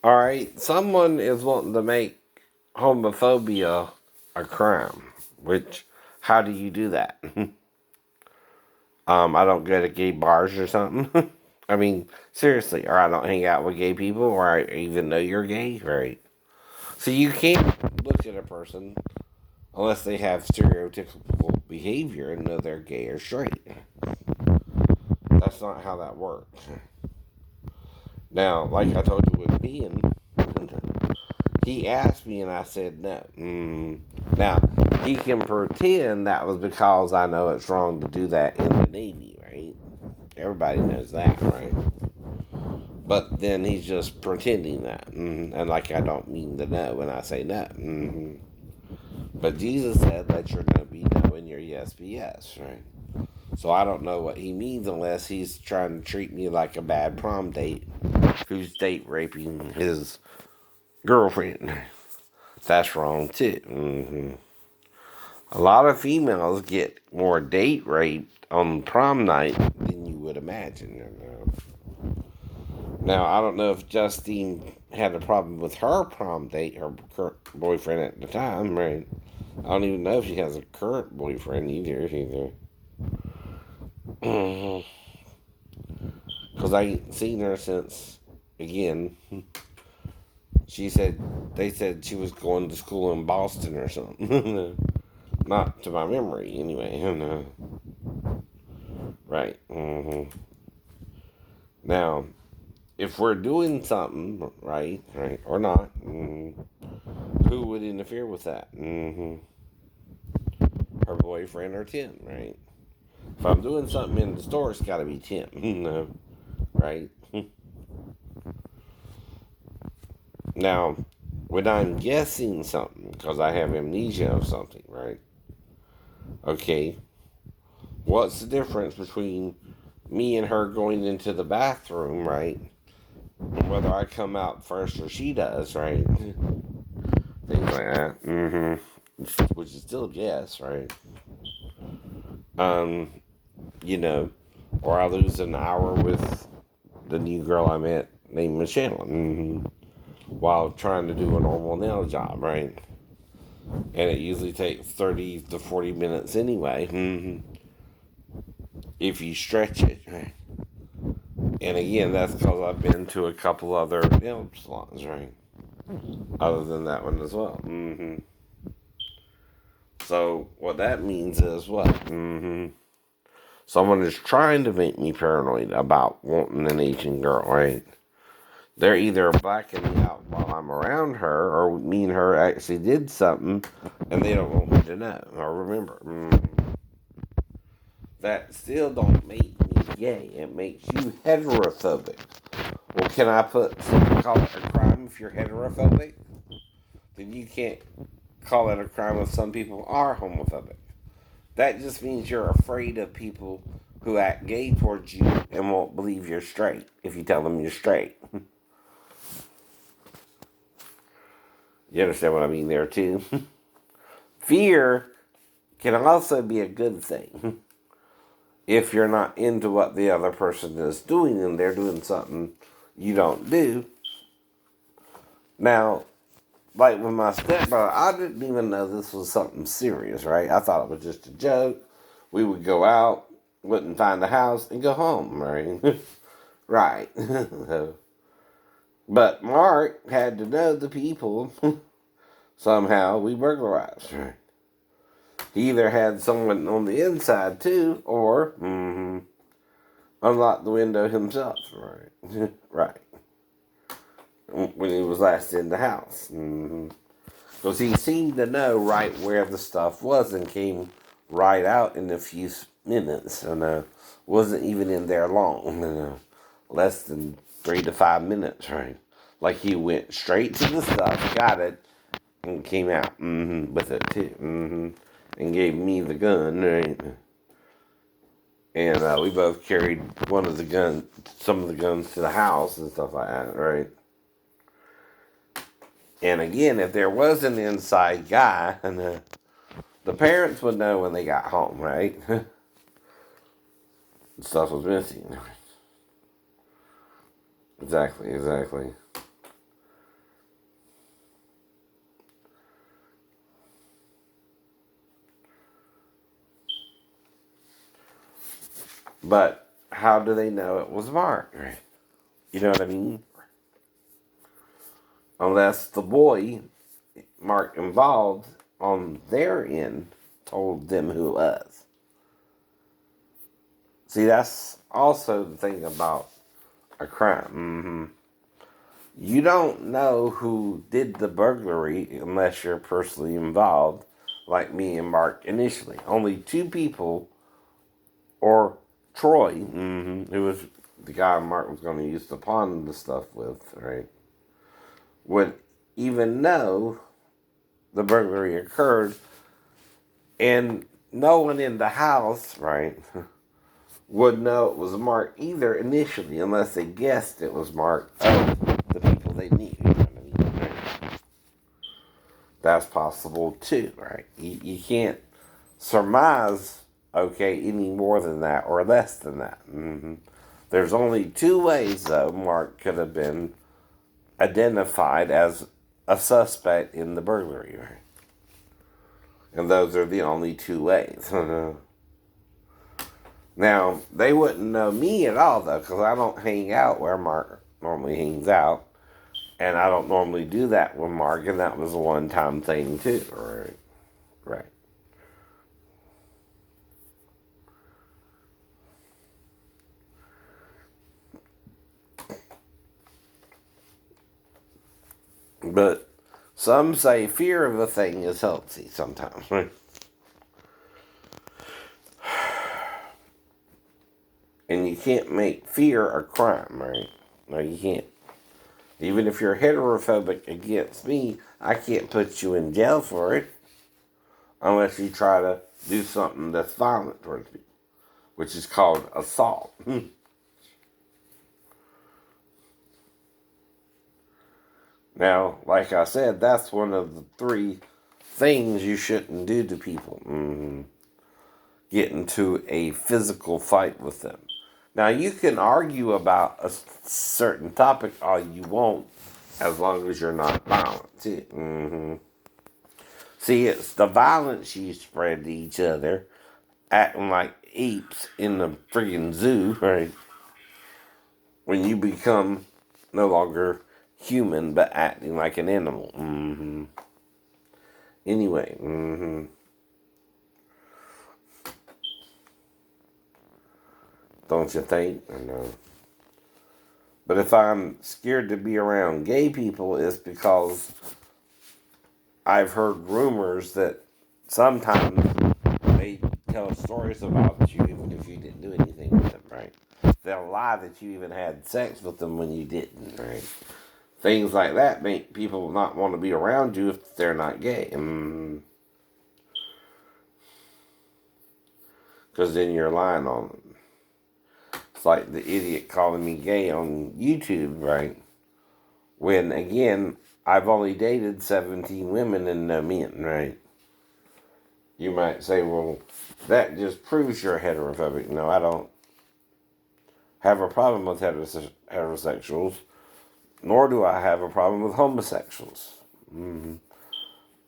Alright, someone is wanting to make homophobia a crime. Which, how do you do that? I don't go to gay bars or something. I mean, seriously, or I don't hang out with gay people, or I even know you're gay, right? So you can't look at a person unless they have stereotypical behavior and know they're gay or straight. That's not how that works. Now, like I told you with Ian, he asked me and I said no. Now, he can pretend that was because I know it's wrong to do that in the Navy, right? Everybody knows that, right? But then he's just pretending that. And like I don't mean to know when I say no. But Jesus said, let your no be no and your yes be yes, right? So I don't know what he means unless he's trying to treat me like a bad prom date who's date raping his girlfriend. That's wrong too. A lot of females get more date raped on prom night than you would imagine. Now, I don't know if Justine had a problem with her prom date, her current boyfriend at the time, right? I don't even know if she has a current boyfriend either. Because I ain't seen her since, again, they said she was going to school in Boston or something. Not to my memory, anyway. Right. Now, if we're doing something, right, or not, who would interfere with that? Her boyfriend or Tim, right? If I'm doing something in the store, it's got to be Tim, right? Now, when I'm guessing something, because I have amnesia of something, right? Okay, what's the difference between me and her going into the bathroom, right? And whether I come out first or she does, right? Things like that. Which is still a guess, right? Um, you know, or I lose an hour with the new girl I met named Michelle, while trying to do a normal nail job, right? And it usually takes 30 to 40 minutes anyway, if you stretch it, right? And again, that's because I've been to a couple other nail salons, right? Other than that one as well. So what that means is what? Someone is trying to make me paranoid about wanting an Asian girl, right? They're either blacking me out while I'm around her, or me and her actually did something, and they don't want me to know or remember. That still don't make me gay. It makes you heterophobic. Well, can I call it a crime if you're heterophobic? Then you can't call it a crime if some people are homophobic. That just means you're afraid of people who act gay towards you and won't believe you're straight if you tell them you're straight. You understand what I mean there, too? Fear can also be a good thing if you're not into what the other person is doing and they're doing something you don't do. Now, like with my stepbrother, I didn't even know this was something serious, right? I thought it was just a joke. We would go out, wouldn't find the house, and go home, right? Right. But Mark had to know the people somehow we burglarized, right? He either had someone on the inside too, or unlocked the window himself, right? Right. When he was last in the house. Because he seemed to know right where the stuff was and came right out in a few minutes. And wasn't even in there long. Less than 3 to 5 minutes, right? Like he went straight to the stuff, got it, and came out with it too. And gave me the gun, right? And we both carried some of the guns to the house and stuff like that, right? And again, if there was an inside guy, and the parents would know when they got home, right? Stuff was missing. Exactly. But how do they know it was Mark? You know what I mean? Unless the boy, Mark involved, on their end, told them who it was. See, that's also the thing about a crime. You don't know who did the burglary unless you're personally involved, like me and Mark initially. Only two people, or Troy, who was the guy Mark was going to use to pawn the stuff with, right, would even know the burglary occurred, and no one in the house, right, would know it was Mark either initially, unless they guessed it was Mark of the people they knew. You know what I mean? Right? That's possible too, right? You can't surmise, okay, any more than that or less than that. There's only two ways, though, Mark could have been identified as a suspect in the burglary, right? And those are the only two ways. Now, they wouldn't know me at all, though, because I don't hang out where Mark normally hangs out. And I don't normally do that with Mark, and that was a one-time thing, too. Right. Right. But some say fear of a thing is healthy sometimes, right? And you can't make fear a crime, right? No, you can't. Even if you're heterophobic against me, I can't put you in jail for it unless you try to do something that's violent towards me, which is called assault. Now, like I said, that's one of the three things you shouldn't do to people. Get into a physical fight with them. Now, you can argue about a certain topic all you want, as long as you're not violent. See, it's the violence you spread to each other, acting like apes in the friggin' zoo, right? When you become no longer human, but acting like an animal. Anyway, don't you think? I know. But if I'm scared to be around gay people, it's because I've heard rumors that sometimes they tell stories about you even if you didn't do anything with them, right? They'll lie that you even had sex with them when you didn't, right? Things like that make people not want to be around you if they're not gay. Because then you're lying on them. It's like the idiot calling me gay on YouTube, right? When, again, I've only dated 17 women and no men, right? You might say, well, that just proves you're heterophobic. No, I don't have a problem with heterosexuals, nor do I have a problem with homosexuals.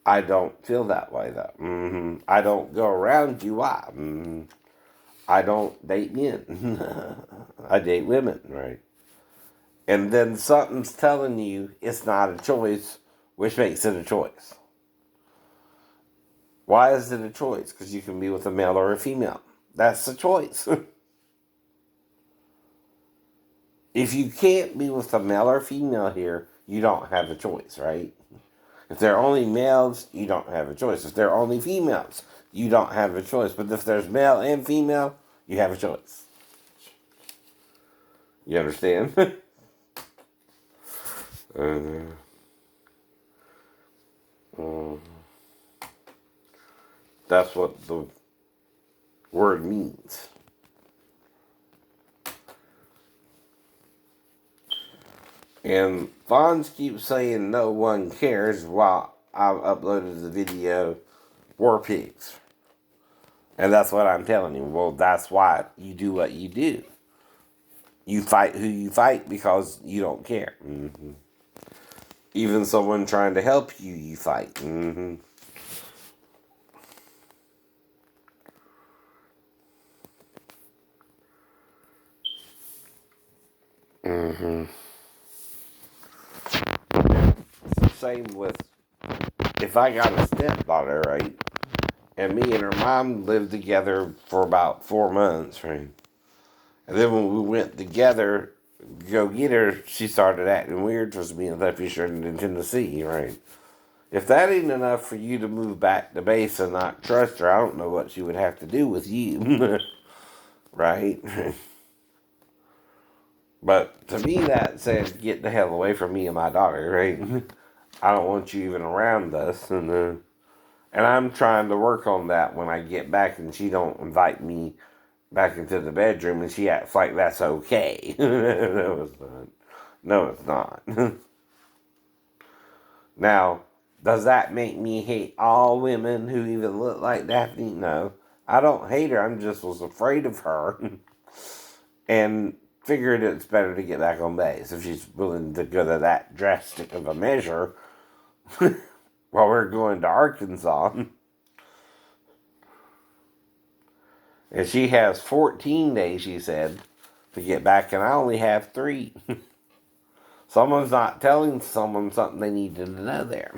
I don't feel that way, though. I don't go around you. Why? I don't date men. I date women, right? And then something's telling you it's not a choice, which makes it a choice. Why is it a choice? Because you can be with a male or a female. That's the choice. If you can't be with a male or female here, you don't have a choice, right? If they're only males, you don't have a choice. If they're only females, you don't have a choice. But if there's male and female, you have a choice. You understand? That's what the word means. And Fonz keeps saying no one cares while I've uploaded the video War Pigs. And that's what I'm telling you. Well, that's why you do what you do. You fight who you fight because you don't care. Even someone trying to help you, you fight. It's the same with if I got a stepdaughter, right? And me and her mom lived together for about 4 months, right? And then when we went together to go get her, she started acting weird towards me and left me straight in Tennessee, right? If that ain't enough for you to move back to base and not trust her, I don't know what she would have to do with you, right? But to me, that said, get the hell away from me and my daughter, right? I don't want you even around us, and I'm trying to work on that when I get back, and she don't invite me back into the bedroom, and she acts like that's okay. No, it's not. No, it's not. Now, does that make me hate all women who even look like Daphne? No. I don't hate her. I just was afraid of her and figured it's better to get back on base if she's willing to go to that drastic of a measure while we're going to Arkansas. And she has 14 days, she said, to get back, and I only have 3. Someone's not telling someone something they need to know there.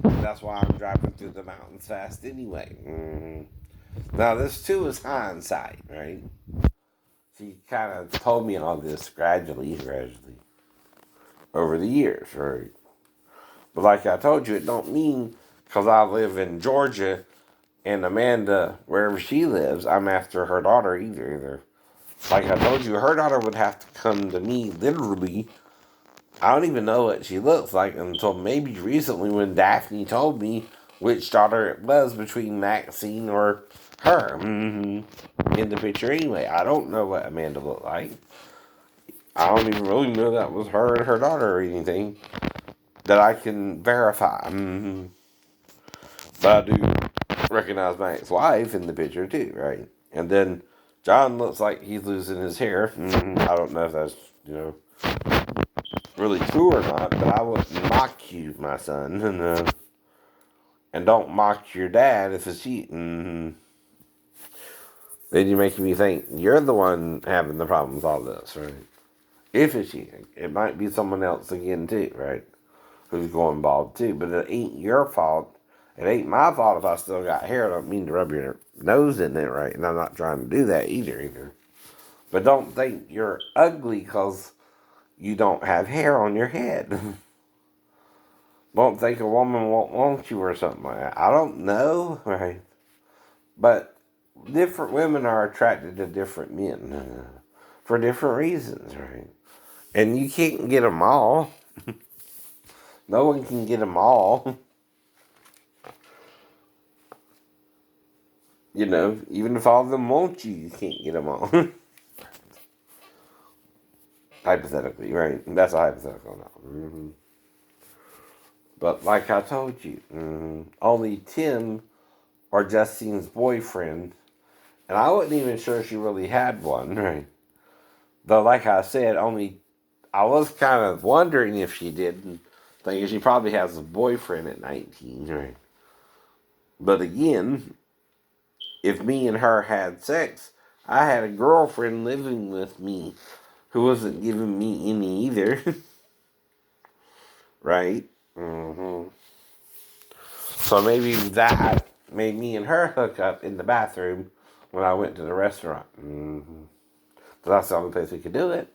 That's why I'm driving through the mountains fast anyway. Now, this too is hindsight, right? She kind of told me all this gradually, over the years, right? But like I told you, it don't mean because I live in Georgia and Amanda, wherever she lives, I'm after her daughter either. Like I told you, her daughter would have to come to me literally. I don't even know what she looks like until maybe recently when Daphne told me which daughter it was between Maxine or her in the picture anyway. I don't know what Amanda looked like. I don't even really know that was her and her daughter or anything that I can verify. But I do recognize my ex-wife in the picture too, right? And then John looks like he's losing his hair. I don't know if that's, really true or not, but I wouldn't mock you, my son. And don't mock your dad if it's cheating. Then you're making me think you're the one having the problem with all this, right? If it's cheating, it might be someone else again too, right? Who's going bald too, but it ain't your fault. It ain't my fault if I still got hair. I don't mean to rub your nose in it, right? And I'm not trying to do that either. But don't think you're ugly because you don't have hair on your head. Don't think a woman won't want you or something like that. I don't know, right? But different women are attracted to different men for different reasons, right? And you can't get them all. No one can get them all. Even if all of them want you, you can't get them all. Hypothetically, right? That's a hypothetical now. But like I told you, only Tim or Justine's boyfriend, and I wasn't even sure she really had one, right? Though, like I said, I was kind of wondering if she did, and thinking she probably has a boyfriend at 19, right? But again, if me and her had sex, I had a girlfriend living with me who wasn't giving me any either, right? So maybe that made me and her hook up in the bathroom when I went to the restaurant. But that's the only place we could do it.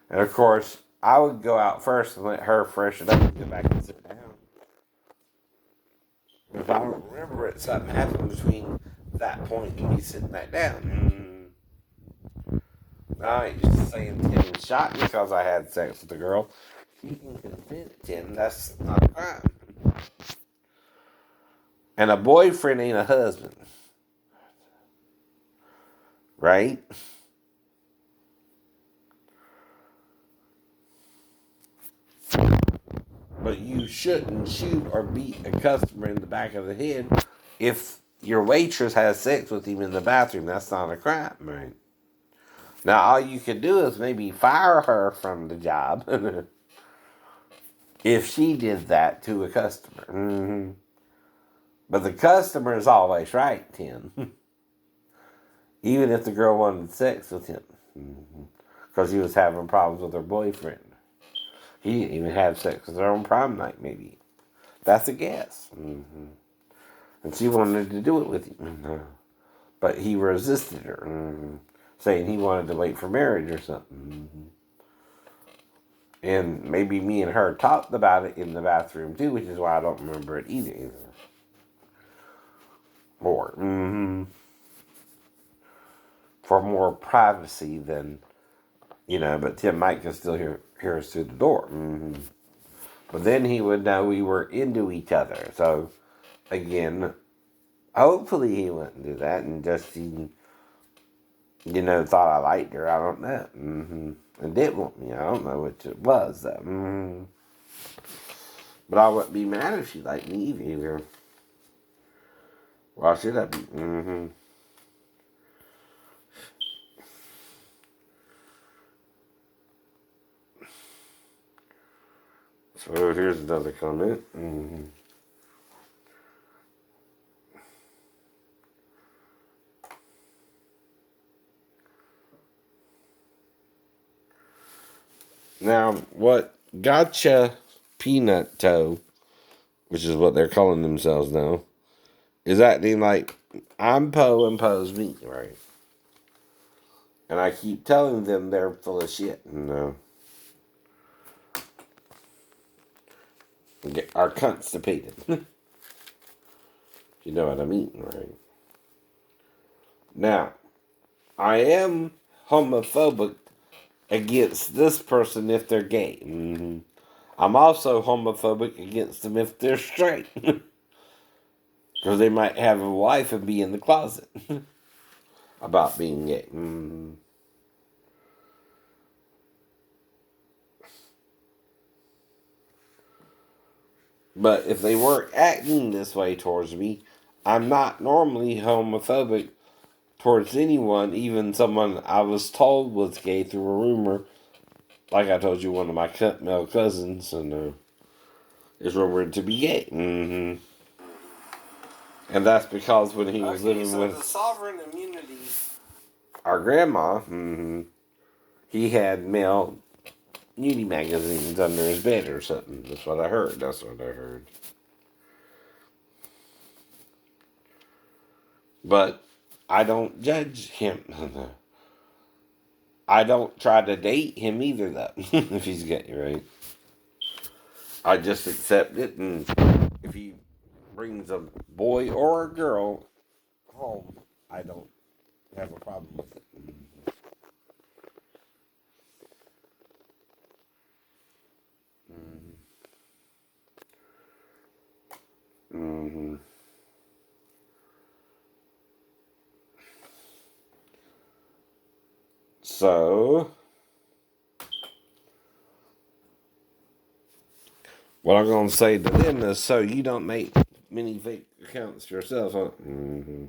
And of course, I would go out first and let her freshen up and get back and sit down. If I don't remember it, something happened between that point and me sitting back down. I ain't just saying Tim shot me because I had sex with a girl. You can consent, Tim. That's not a crime. And a boyfriend ain't a husband. Right? But you shouldn't shoot or beat a customer in the back of the head if your waitress has sex with him in the bathroom. That's not a crime, right? Now, all you could do is maybe fire her from the job if she did that to a customer. But the customer is always right, Tim. Even if the girl wanted sex with him. because he was having problems with her boyfriend. He didn't even have sex with her on prom night, maybe. That's a guess. And she wanted to do it with him. But he resisted her, saying he wanted to wait for marriage or something. And maybe me and her talked about it in the bathroom too, which is why I don't remember it either. More. For more privacy than, but Tim Mike can still hear us through the door. But then he would know we were into each other. So, again, hopefully he wouldn't do that and just, thought I liked her. I don't know. And did want me. I don't know which it was, though. But I wouldn't be mad if she liked me either. Why should I be? So here's another comment. Now, what Gotcha Peanut Toe, which is what they're calling themselves now, is acting like I'm Poe and Poe's me, right? And I keep telling them they're full of shit and are constipated. You know what I mean, right? Now, I am homophobic against this person if they're gay. I'm also homophobic against them if they're straight. Because they might have a wife and be in the closet about being gay. But if they weren't acting this way towards me, I'm not normally homophobic towards anyone, even someone I was told was gay through a rumor. Like I told you, one of my male cousins and is rumored to be gay. And that's because when he was living with the sovereign immunity, our grandma, he had male nudie magazines under his bed or something. That's what I heard. But I don't judge him. I don't try to date him either, though, if he's gay, right? I just accept it, and if he brings a boy or a girl home, I don't have a problem with it. Mm-hmm. So, what I'm going to say to them is, so you don't make many fake accounts yourself, huh? Mm-hmm.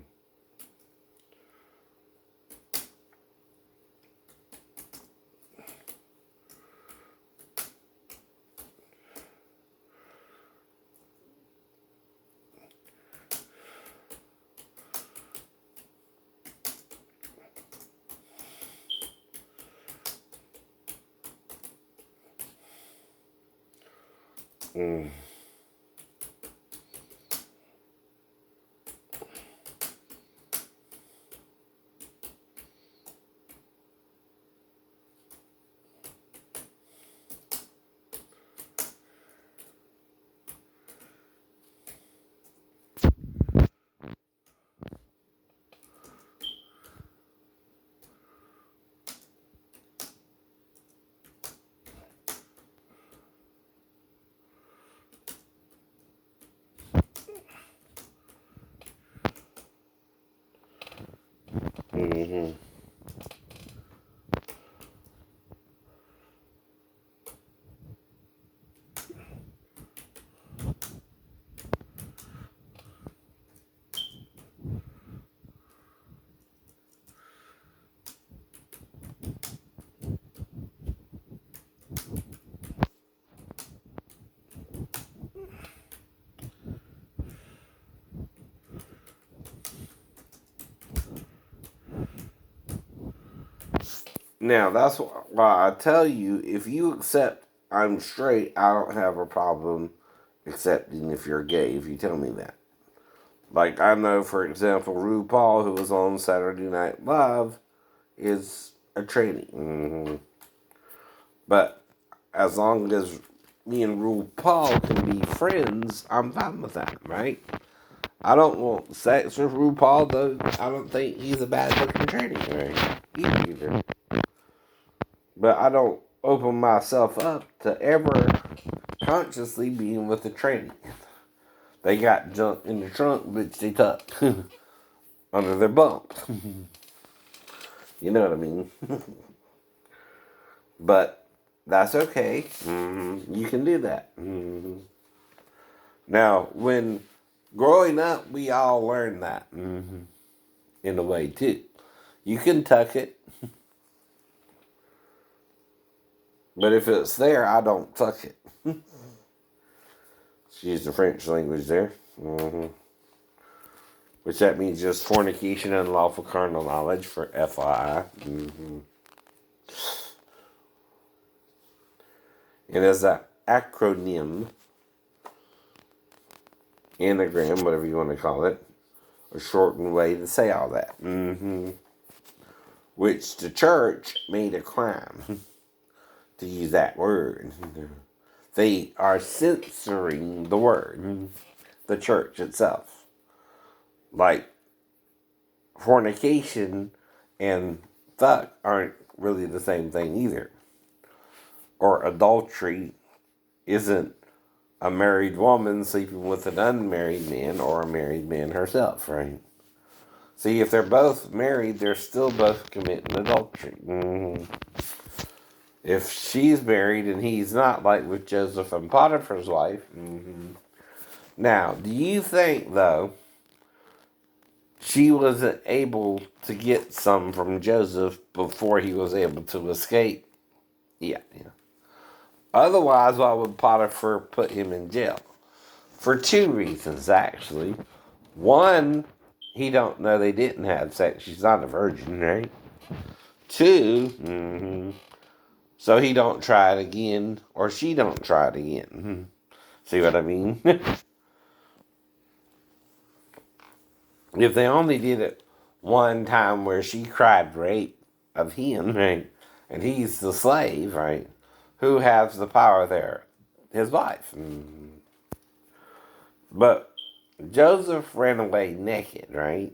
Now, that's why I tell you, if you accept I'm straight, I don't have a problem accepting if you're gay, if you tell me that. Like, I know, for example, RuPaul, who was on Saturday Night Live, is a tranny. But as long as me and RuPaul can be friends, I'm fine with that, right? I don't want sex with RuPaul, though. I don't think he's a bad looking tranny, right? Either. But I don't open myself up to ever consciously being with a tranny. They got junk in the trunk, which they tuck under their bunk. You know what I mean? But that's okay. You can do that. Now, when growing up, we all learned that in a way too. You can tuck it, but if it's there, I don't tuck it. Use the French language there. Which that means just fornication and lawful carnal knowledge for FYI. And as an acronym, anagram, whatever you want to call it, a shortened way to say all that. Which the church made a crime to use that word. They are censoring the word, the church itself. Like, fornication and fuck aren't really the same thing either. Or adultery isn't a married woman sleeping with an unmarried man or a married man herself, right? See, if they're both married, they're still both committing adultery. If she's married and he's not, like with Joseph and Potiphar's wife. Now, do you think, though, she wasn't able to get some from Joseph before he was able to escape? Yeah. Otherwise, why would Potiphar put him in jail? For two reasons, actually. One, he don't know they didn't have sex. She's not a virgin, right? Two, so he don't try it again, or she don't try it again. See what I mean? If they only did it one time where she cried rape of him, right, and he's the slave, right, who has the power there? His wife. But Joseph ran away naked, right?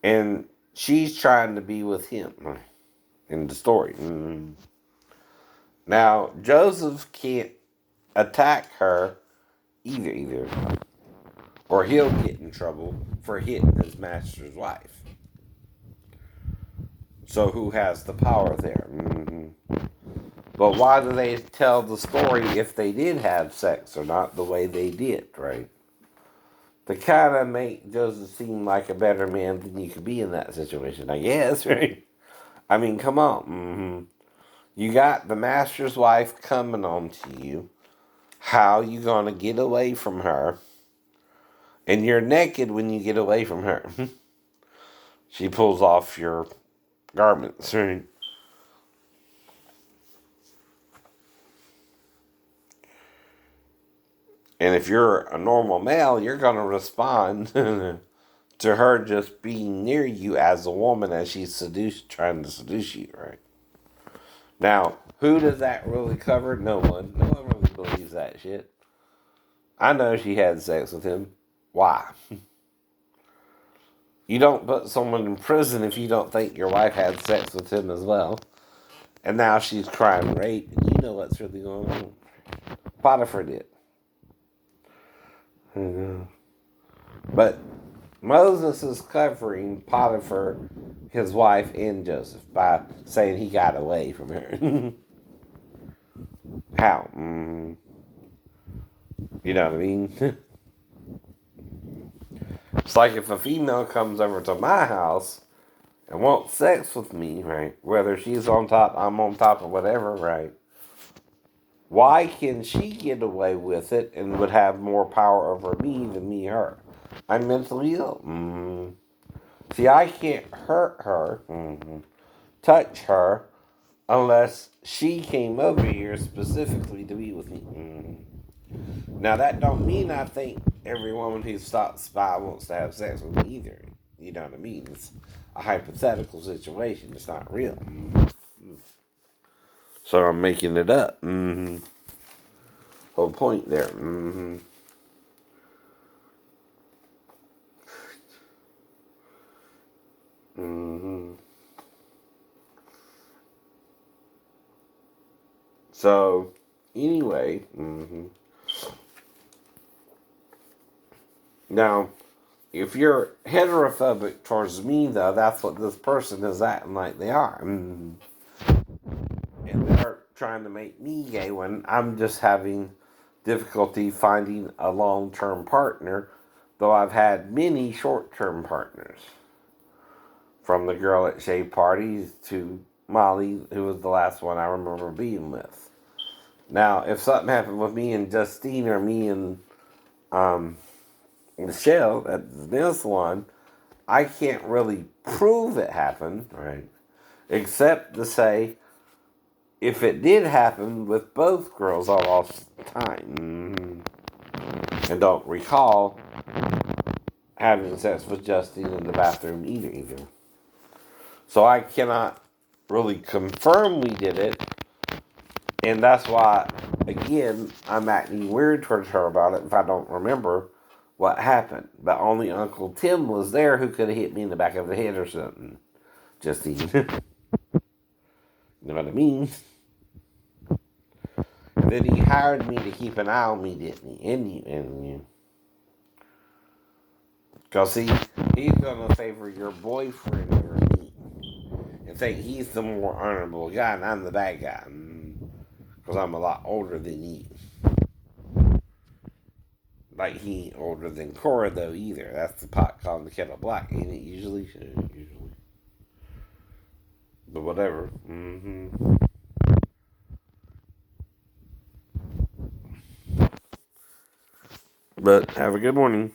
And she's trying to be with him in the story. Now, Joseph can't attack her either. Or he'll get in trouble for hitting his master's wife. So who has the power there? But why do they tell the story if they did have sex or not the way they did, right? To kind of make Joseph seem like a better man than you could be in that situation, I guess, right? I mean, come on. You got the master's wife coming on to you. How you gonna get away from her? And you're naked when you get away from her. She pulls off your garments, right? And if you're a normal male, you're gonna respond to her just being near you as a woman as she's trying to seduce you, right? Now, who does that really cover? No one. No one really believes that shit. I know she had sex with him. Why? You don't put someone in prison if you don't think your wife had sex with him as well. And now she's crying rape, and you know what's really going on. Potiphar did. But Moses is covering Potiphar, his wife, and Joseph by saying he got away from her. How? You know what I mean? It's like if a female comes over to my house and wants sex with me, right? Whether she's on top, I'm on top, or whatever, right? Why can she get away with it and would have more power over me than me her? I'm mentally ill. See, I can't hurt her, touch her, unless she came over here specifically to be with me. Now, that don't mean I think every woman who stops by wants to have sex with me either. You know what I mean? It's a hypothetical situation. It's not real. So I'm making it up. Whole point there. So, anyway, now, if you're heterophobic towards me, though, that's what this person is acting like they are. And they're trying to make me gay when I'm just having difficulty finding a long-term partner, though I've had many short-term partners. From the girl at shave parties to Molly, who was the last one I remember being with. Now, if something happened with me and Justine or me and Michelle at the nail salon, I can't really prove it happened, right? Except to say, if it did happen with both girls, I lost time and don't recall having sex with Justine in the bathroom either. So I cannot really confirm we did it, and that's why, again, I'm acting weird towards her about it if I don't remember what happened. But only Uncle Tim was there who could have hit me in the back of the head or something. Justine. You know what I mean? Then he hired me to keep an eye on me, didn't he? And because he's going to favor your boyfriend over me and think he's the more honorable guy and I'm the bad guy. Because I'm a lot older than he. Like, he ain't older than Cora, though, either. That's the pot calling the kettle black, ain't it? Usually. But whatever. But have a good morning.